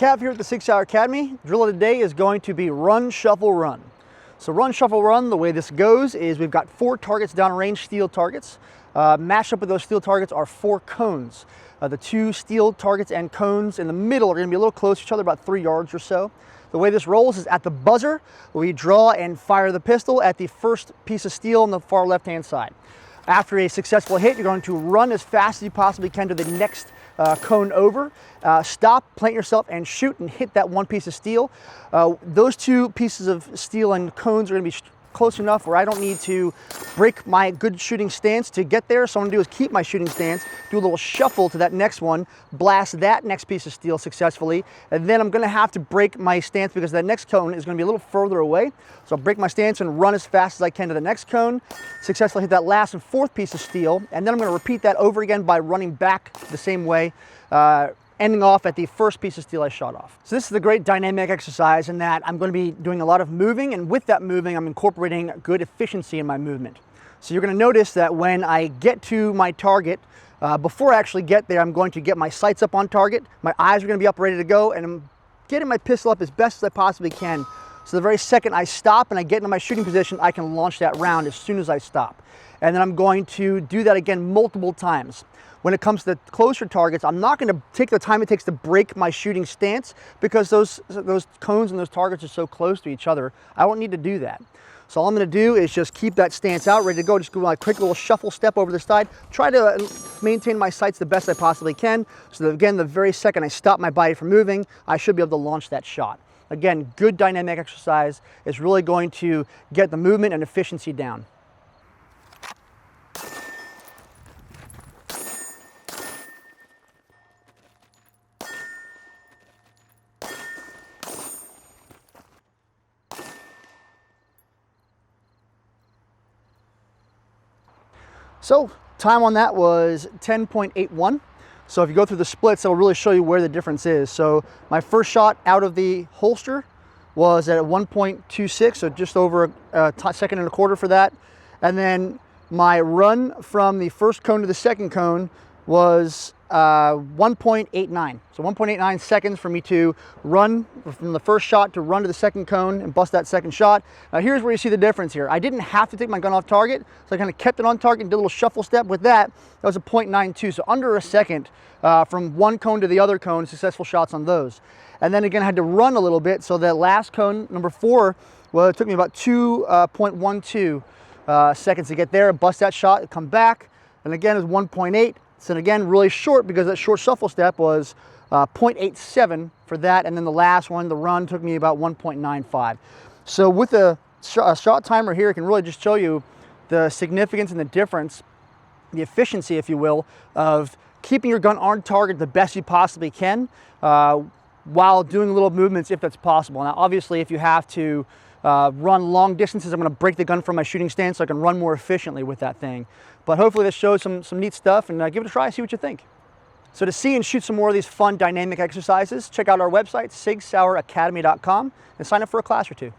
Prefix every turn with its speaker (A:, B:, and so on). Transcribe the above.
A: Cav here at the SIG SAUER Academy. Drill of the day is going to be run, shuffle, run. So run, shuffle, run, the way this goes is we've got 4 targets downrange, steel targets. Matched up with those steel targets are 4 cones. The 2 steel targets and cones in the middle are going to be a little close to each other, about 3 yards or so. The way this rolls is at the buzzer, we draw and fire the pistol at the first piece of steel on the far left-hand side. After a successful hit, you're going to run as fast as you possibly can to the next cone over, stop, plant yourself, and shoot and hit that one piece of steel. Those 2 pieces of steel and cones are going to be close enough where I don't need to break my good shooting stance to get there. So what I'm going to do is keep my shooting stance, do a little shuffle to that next one, blast that next piece of steel successfully, and then I'm going to have to break my stance because that next cone is going to be a little further away. So I'll break my stance and run as fast as I can to the next cone, successfully hit that last and 4th piece of steel, and then I'm going to repeat that over again by running back the same way, ending off at the first piece of steel I shot off. So this is a great dynamic exercise in that I'm going to be doing a lot of moving, and with that moving I'm incorporating good efficiency in my movement. So you're going to notice that when I get to my target, before I actually get there, I'm going to get my sights up on target, my eyes are going to be up ready to go, and I'm getting my pistol up as best as I possibly can. So the very second I stop and I get into my shooting position, I can launch that round as soon as I stop. And then I'm going to do that again multiple times. When it comes to closer targets, I'm not going to take the time it takes to break my shooting stance because those cones and those targets are so close to each other. I won't need to do that. So all I'm going to do is just keep that stance out, ready to go. Just do a quick little shuffle step over the side. Try to maintain my sights the best I possibly can. So that again, the very second I stop my body from moving, I should be able to launch that shot. Again, good dynamic exercise is really going to get the movement and efficiency down. So time on that was 10.81. So if you go through the splits, it'll really show you where the difference is. So my first shot out of the holster was at 1.26, so just over a second and a quarter for that. And then my run from the first cone to the second cone was 1.89. So 1.89 seconds for me to run from the first shot to run to the second cone and bust that second shot. Now here's where you see the difference here. I didn't have to take my gun off target, so I kind of kept it on target and did a little shuffle step with that. That was a 0.92, so under a second from one cone to the other cone, successful shots on those. And then again, I had to run a little bit, so that last cone, number 4, well, it took me about 2.12 seconds to get there, bust that shot, come back, and again it was 1.8. So again, really short because that short shuffle step was 0.87 for that, and then the last one, the run, took me about 1.95. So with a shot timer here, it can really just show you the significance and the difference, the efficiency, if you will, of keeping your gun on target the best you possibly can while doing little movements if that's possible. Now obviously if you have to run long distances, I'm going to break the gun from my shooting stance so I can run more efficiently with that thing. But hopefully this shows some neat stuff, and give it a try, see what you think. So to see and shoot some more of these fun dynamic exercises, check out our website, sigsaueracademy.com, and sign up for a class or 2.